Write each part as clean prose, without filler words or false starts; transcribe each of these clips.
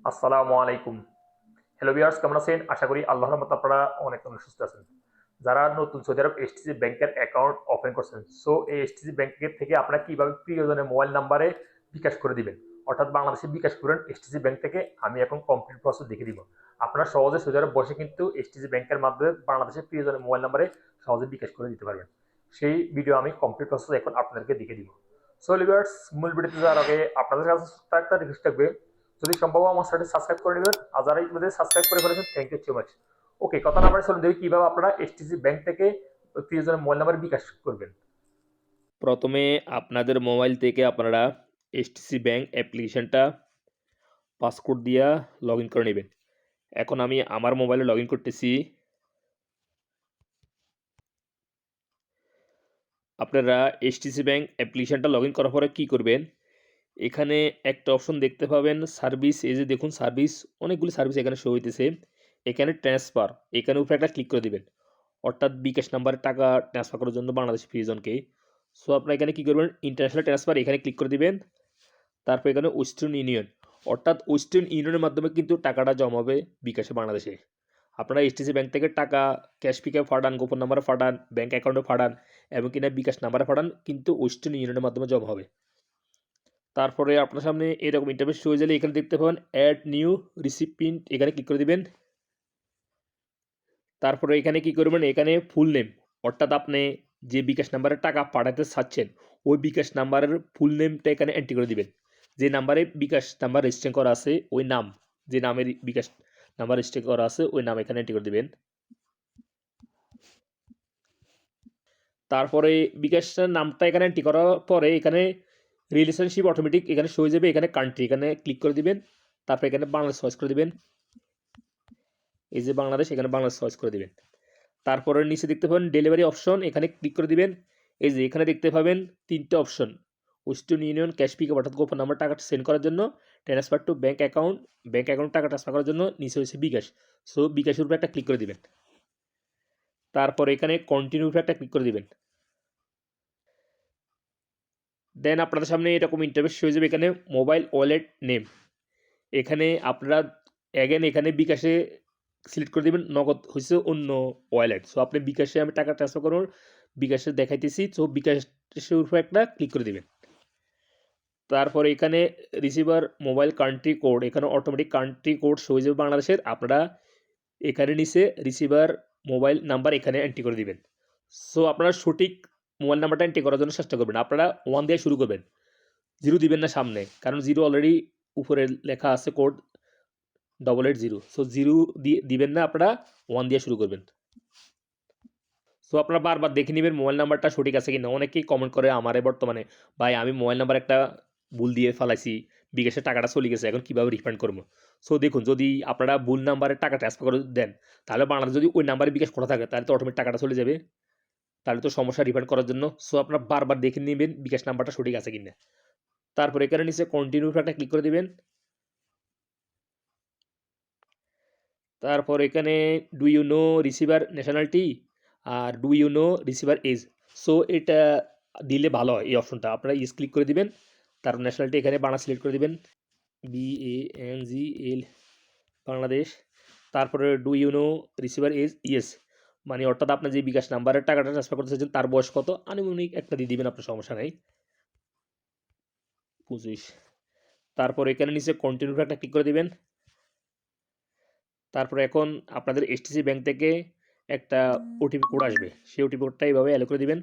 আসসালামু আলাইকুম। Hello viewers, কেমন আছেন? আশা করি আল্লাহর রহমতে আপনারা অনেক অনেক সুস্থ আছেন। যারা নতুন সৌদি আরব এসটিসি ব্যাংকের অ্যাকাউন্ট ওপেন করছেন, সো এই এসটিসি ব্যাংকের থেকে আপনারা কিভাবে প্রিয়জনের মোবাইল নাম্বারে বিকাশ করে দিবেন, অর্থাৎ বাংলাদেশে বিকাশ করেন এসটিসি ব্যাংক থেকে, আমি এখন কমপ্লিট প্রসেস দেখিয়ে দিব। আপনারা সহজে সৌদি আরব বসে কিন্তু এসটিসি ব্যাংকের মাধ্যমে বাংলাদেশের প্রিয়জনের মোবাইল নাম্বারে সহজে বিকাশ করে দিতে পারবেন। সেই ভিডিও আমি কমপ্লিট প্রসেস এখন আপনাদেরকে দেখিয়ে দিব। সো ভিউয়ার্স, মূল ভিডিওতে যাওয়ার আগে আপনাদের কাছে একটা রিকোয়েস্ট থাকবে, যদি সম্ভব আমার চ্যানেলটি সাবস্ক্রাইব করে নেবেন। আর যারা ইতিমধ্যে সাবস্ক্রাইব করে ফেলেছেন, থ্যাংক ইউ সো মাচ। ওকে, কথা না বলে চলুন দেখি কিভাবে আপনারা এসটিসি ব্যাংক থেকে প্রিয়জনের মোবাইল নাম্বার বিকাশ করবেন। প্রথমে আপনাদের মোবাইল থেকে আপনারা এসটিসি ব্যাংক অ্যাপ্লিকেশনটা পাসকোড দিয়া লগ ইন করে নেবেন। এখন আমি আমার মোবাইলে লগ ইন করতেছি। আপনারা এসটিসি ব্যাংক অ্যাপ্লিকেশনটা লগ ইন করার পরে কী করবেন, এখানে একটা অপশন দেখতে পাবেন সার্ভিস। এই যে দেখুন সার্ভিস, অনেকগুলি সার্ভিস এখানে শো হইতেছে। এখানে ট্রান্সফার, এখানে উপরে একটা ক্লিক করে দিবেন, অর্থাৎ বিকাশ নাম্বারে টাকা ট্রান্সফার করার জন্য বাংলাদেশ প্রিয়জনকে। সো আপনারা এখানে কী করবেন, ইন্টারন্যাশনাল ট্রান্সফার এখানে ক্লিক করে দিবেন। তারপর এখানে ওয়েস্টার্ন ইউনিয়ন, অর্থাৎ ওয়েস্টার্ন ইউনিয়নের মাধ্যমে কিন্তু টাকাটা জমা হবে বিকাশে বাংলাদেশে। আপনারা এসটিসি ব্যাংক থেকে টাকা ক্যাশ পিকে পাঠান, গোপন নাম্বারে পাঠান, ব্যাংক অ্যাকাউন্টে পাঠান এবং কিনা বিকাশ নাম্বারে পাঠান, কিন্তু ওয়েস্টার্ন ইউনিয়নের মাধ্যমে জমা হবে। তারপরে আপনার সামনে এরকম ইন্টারফেস হয়ে গেলে এখানে দেখতে পাবেন অ্যাড নিউ রিসিপিয়েন্ট, এখানে ক্লিক করে দিবেন। তারপরে এখানে কি করবেন, এখানে ফুল নেম, অর্থাৎ আপনি যে বিকাশ নাম্বারে টাকা পাঠাতে চাচ্ছেন ওই বিকাশ নাম্বারের ফুল নেমটা এখানে এন্ট্রি করে দিবেন। যে নাম্বারে বিকাশ নাম্বার রেজিস্টার করা আছে ওই নাম, যে নামের বিকাশ নাম্বার রেজিস্টার করা আছে ওই নাম এখানে এন্ট্রি করে দিবেন। তারপরে বিকাশের নামটা এখানে এন্ট্রি করার পরে এখানে রিলেশনশিপ অটোমেটিক এখানে শো হয়ে যাবে। এখানে কান্ট্রি এখানে ক্লিক করে দিবেন। তারপর এখানে বাংলাদেশ চয়েস করে দিবেন। এই যে বাংলাদেশ, এখানে বাংলাদেশ চয়েস করে দিবেন। তারপরে নিচে দেখতে পাবেন ডেলিভারি অপশন, এখানে ক্লিক করে দিবেন। এই যে এখানে দেখতে পাবেন তিনটে option, western union cash pickup অর্থাৎ গোপন নাম্বার টাকা সেন্ড করার জন্য, transfer to bank account bank account টাকা ট্রান্সফার করার জন্য, নিচে হচ্ছে বিকাশ। সো বিকাশের উপরে একটা ক্লিক করে দিবেন। তারপর এখানে কন্টিনিউ উপরে একটা ক্লিক করে দিবেন। দেন আপনাদের সামনে এরকম ইন্টারফেস হয়ে যাবে। এখানে মোবাইল ওয়ালেট নেম, এখানে আপনারা অ্যাগেন এখানে বিকাশে সিলেক্ট করে দেবেন। নগদ হচ্ছে অন্য ওয়ালেট। সো আপনি বিকাশে আমি টাকা ট্রান্সফার করুন, বিকাশে দেখাইতেছি। সো বিকাশের উপরে একটা ক্লিক করে দিবেন। তারপরে এখানে রিসিভার মোবাইল কান্ট্রি কোড, এখানে অটোমেটিক কান্ট্রি কোড শো হয়ে যাবে বাংলাদেশের। আপনারা এখানে নিচে রিসিভার মোবাইল নাম্বার এখানে এন্ট্রি করে দিবেন। সো আপনারা সঠিক মোবাইল নাম্বারটা এন্ট্রি করার জন্য চেষ্টা করবেন। আপনারা 1 দিয়ে শুরু করবেন, 0 দিবেন না সামনে, কারণ 0 অলরেডি উপরে লেখা আছে কোড 880। সো 0 দিয়ে দিবেন না, আপনারা 1 দিয়ে শুরু করবেন। সো আপনারা বারবার দেখে নেবেন মোবাইল নাম্বারটা সঠিক আছে কিনা। অনেকেই কমেন্ট করে আমারে বর্তমানে, ভাই আমি মোবাইল নাম্বার একটা ভুল দিয়ে ফেলাইছি, বিকাশের টাকাটা চলে গেছে, এখন কীভাবে রিফান্ড করবো। সো দেখুন, যদি আপনারা ভুল নাম্বারে টাকা ট্রান্সফার করে দেন, তাহলে বাংলাদেশ যদি ওই নাম্বারে বিকাশ করা থাকে তাহলে তো অটোমেটিক টাকাটা চলে যাবে, তাহলে তো সমস্যা রিফান্ড করার জন্য। সো আপনারা বারবার দেখে নেবেন বিকাশ নাম্বারটা সঠিক আছে কিনা। তারপর এখানে নিচে কন্টিনিউ একটা ক্লিক করে দিবেন। তারপর এখানে do you know receiver nationality আর do you know receiver age. So এটা দিলে ভালো হয়, এই অপশনটা আপনারা ইস ক্লিক করে দিবেন। তারপর ন্যাশনালিটি এখানে বাংলা সিলেক্ট করে দিবেন, BANGL বাংলাদেশ। তারপরে do you know receiver age yes, মানে অর্থাৎ আপনার যে বিকাশ নাম্বারের টাকাটা ট্রান্সফার করতে চাইছেন তার বয়স কত, আনুমানিক একটা দিয়ে দিবেন, আপনার সমস্যা নেই, 25। তারপর এখানে নিচে কন্টিনিউ একটা ক্লিক করে দিবেন। তারপরে এখন আপনাদের এসটিসি ব্যাংক থেকে একটা ওটিপি কোড আসবে, সেই ওটিপি কোডটা এইভাবে অ্যালো করে দিবেন।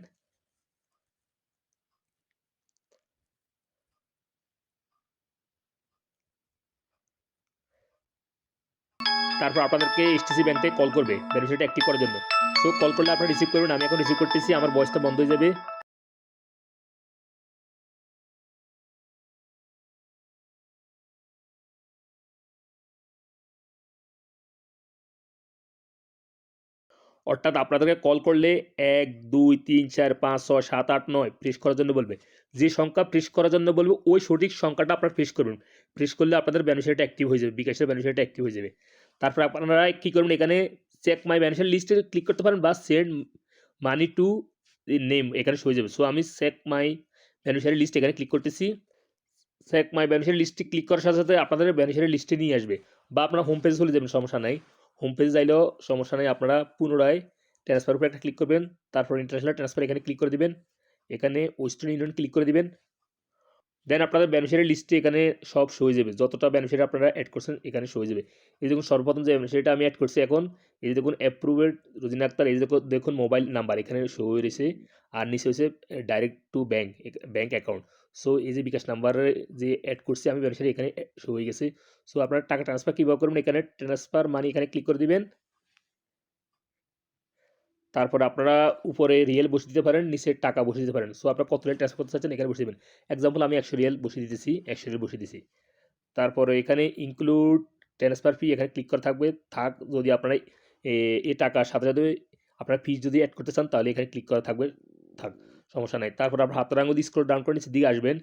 তারপর আপনাদেরকে এসটিসি ব্যাংক থেকে কল করবে বেনিফিটটা অ্যাক্টিভ করার জন্য। সো কল করলে আপনারা রিসিভ করবেন। আমি এখন রিসিভ করতেছি, আমার ভয়েসটা বন্ধ হয়ে যাবে। অর্থাৎ আপনাদেরকে কল করলে 1 2 3 4 5 6 7 8 9 প্রেস করার জন্য বলবে। যে সংখ্যা প্রেস করার জন্য বলবে ওই সঠিক সংখ্যাটা আপনারা প্রেস করবেন। প্রেস করলে আপনাদের বেনিফিটটা অ্যাক্টিভ হয়ে যাবে, বিকাশের বেনিফিটটা অ্যাক্টিভ হয়ে যাবে। তারপর আপনারা কী করবেন, এখানে চেক মাই বেনিফিশিয়ারি লিস্টে ক্লিক করতে পারেন বা সেন্ড মানি টু নেম এখানে শো হয়ে যাবে। সো আমি চেক মাই বেনিফিশিয়ারি লিস্ট এখানে ক্লিক করতেছি। চেক মাই বেনিফিশিয়ারি লিস্টে ক্লিক করার সাথে, সাথে আপনাদের বেনিফিশিয়ারি লিস্টে নিয়ে আসবে বা আপনারা হোম পেজে চলে যাবেন, সমস্যা নাই। হোম পেজে যাইলেও সমস্যা নাই। আপনারা পুনরায় ট্রান্সফার উপরে একটা ক্লিক করবেন। তারপর ইন্টারন্যাশনাল ট্রান্সফার এখানে ক্লিক করে দিবেন। এখানে ওয়েস্টার্ন ইউনিয়ন ক্লিক করে দিবেন। দেন আপনাদের বেনিফিশিয়ারি লিস্টে এখানে সব শো হয়ে যাবে। যতটা বেনিফিশিয়ারি আপনারা এড করছেন এখানে শো হয়ে যাবে। এই দেখুন সর্বপ্রথম যে বেনিফিশিয়ারিটা আমি এড করছি এখন, এই যে দেখুন অ্যাপ্রুভেড রোজিনা আক্তার, এই যে দেখুন মোবাইল নাম্বার এখানে শো হয়ে রয়েছে। আর নিচে হচ্ছে direct to bank, bank account. So এই যে বিকাশ নাম্বারে যে এড করছি আমি বেনিফিশিয়ারি এখানে শো হয়ে গেছে। সো আপনারা টাকা ট্রান্সফার কীভাবে করবেন, এখানে ট্রান্সফার মানি এখানে ক্লিক করে দিবেন। তারপরে আপনারা উপরে রিয়েল বসিয়ে দিতে পারেন, নিচে টাকা বসিয়ে দিতে পারেন। সো আপনারা কত রিয়াল ট্রান্সফার করতে চাচ্ছেন এখানে বসিয়ে দিবেন। এক্সাম্পল আমি 100 রিয়াল বসিয়ে দিতেছি, 100 রিয়াল বসিয়ে দিছি। তারপরে এখানে ইনক্লুড ট্রান্সফার ফি এখানে ক্লিক করা থাক যদি আপনারা এই টাকার সাথে, সাথে আপনারা ফিস যদি এড করতে চান তাহলে এখানে ক্লিক করা থাক, সমস্যা নাই। তারপর আপনার হাতের আঙুল দিয়ে স্ক্রল ডাউন করে নিচের দিকে আসবেন।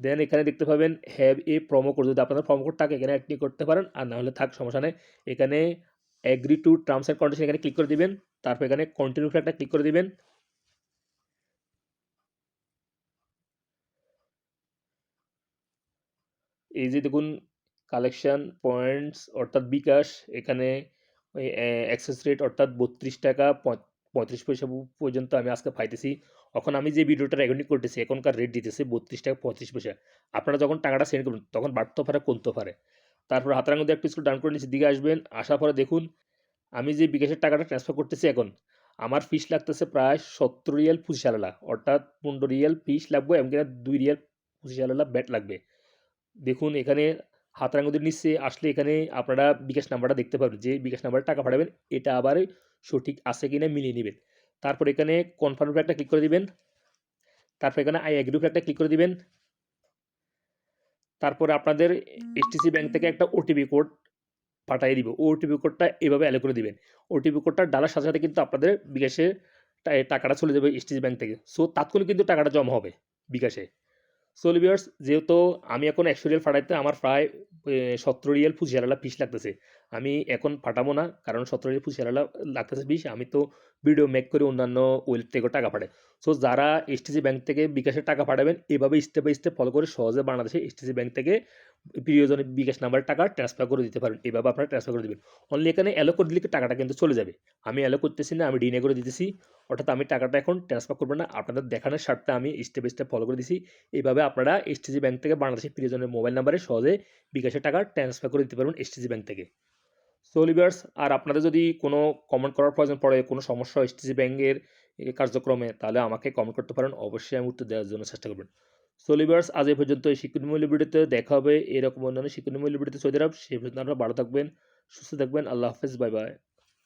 দেন এখানে দেখতে পাবেন হ্যাভ এ প্রোমো কোড, যদি আপনাদের প্রোমো কোড থাকে এখানে অ্যাড করতে পারেন, আর না হলে থাক, সমস্যা নেই। এখানে agree to terms and condition এখানে ক্লিক করে দিবেন। তারপর এখানে কন্টিনিউ একটা ক্লিক করে দিবেন। এই যে দেখুন কালেকশন পয়েন্টস অর্থাৎ বিকাশ, এখানে ওই অ্যাক্সেস রেট অর্থাৎ 32 টাকা 35 পয়সা পর্যন্ত আমি আজকে পাইতেছি। এখন আমি যে ভিডিওটা রেকর্ডিং করতেছি এখনকার রেট দিতেছে 32 টাকা 35 পয়সা। আপনারা যখন টাকাটা সেন্ড করবেন তখন বাড়তেও পারে কমতেও পারে। তারপর হাতের আঙুল দিয়ে একটু স্ক্রল ডাউন করে নিচের দিকে আসবেন। আসার পরে দেখুন আমি যে বিকাশের টাকাটা ট্রান্সফার করতেছি এখন, আমার ফিস লাগতেছে প্রায় 70 রিয়াল 25 আনা, অর্থাৎ 15 রিয়াল ফিস লাগবে এবং 2 রিয়াল 25 আনা ব্যাট লাগবে। দেখুন এখানে হাতের আঙুলের নিচে আসলে এখানে আপনারা বিকাশ নাম্বারটা দেখতে পাবেন, যে বিকাশ নাম্বারে টাকা পাঠাবেন এটা আবার সঠিক আছে কিনা মিলিয়ে নেবেন। তারপর এখানে কনফার্ম উপরে একটা ক্লিক করে দিবেন। তারপর এখানে আই এগ্রি উপরে একটা ক্লিক করে দিবেন। তারপরে আপনাদের এইচডিসি ব্যাংক থেকে একটা ওটিপি কোড পাঠিয়ে দিব। ওটিপি কোডটা এভাবে অ্যালো করে দিবেন। ওটিপি কোডটা ডালার সাথে, সাথে কিন্তু আপনাদের বিকাশে টাকাটা চলে যাবে এইচডিসি ব্যাংক থেকে। সো তাৎক্ষণিক কিন্তু টাকাটা জমা হবে বিকাশে। সো ভিউয়ার্স, যেহেতু আমি এখন 100 রিয়াল পাঠাইতে আমার প্রায় 17 রিয়াল 25 আনা ফিস লাগতেছে। আমি এখন পাঠাবো না, কারণ 17 রিয়াল 25 আনা লাগতেছে ফিস। আমি তো ভিডিও মেক করে অন্যান্য ওয়েবসাইট থেকেও টাকা পাঠাই। সো যারা এইচডিসি ব্যাংক থেকে বিকাশে টাকা পাঠাবেন এভাবে স্টেপ বাই স্টেপ ফলো করে সহজে বাংলাদেশে এইচডিসি ব্যাংক থেকে প্রিয়জনের বিকাশ নাম্বারে টাকা ট্রান্সফার করে দিতে পারেন। এভাবে আপনারা ট্রান্সফার করে দিবেন। অনলি এখানে অ্যালো করে দিলে টাকাটা কিন্তু চলে যাবে। আমি অ্যালো করতেছি না, আমি ডিনে করে দিতেছি। অর্থাৎ আমি টাকাটা এখন ট্রান্সফার করব না, আপনাদের দেখানোর স্বার্থে আমি স্টেপ বাই স্টেপ ফলো করে দিছি। এইভাবে আপনারা এইচডিসি ব্যাংক থেকে বাংলাদেশের প্রিয়জনের মোবাইল নাম্বারে সহজে বিকাশের টাকা ট্রান্সফার করে দিতে পারবেন এইচডিসি ব্যাংক থেকে। সো ভিউয়ার্স, আর আপনাদের যদি কোনো কমেন্ট করার প্রয়োজন পড়ে, কোনো সমস্যা এইচডিসি ব্যাংকের কার্যক্রমে, তাহলে আমাকে কমেন্ট করতে পারেন। অবশ্যই আমি উত্তর দেওয়ার জন্য চেষ্টা করবেন। সো ভিউয়ার্স, আজ এই পর্যন্ত। এই শিক্ষণীমূল্য ভিডিওতে দেখা হবে এরকম অন্যান্য শিক্ষণীমূল্য ভিডিওতে। সৌদি আরব, সেই পর্যন্ত আপনারা ভালো থাকবেন, সুস্থ থাকবেন। আল্লাহ হাফেজ, বাই বাই।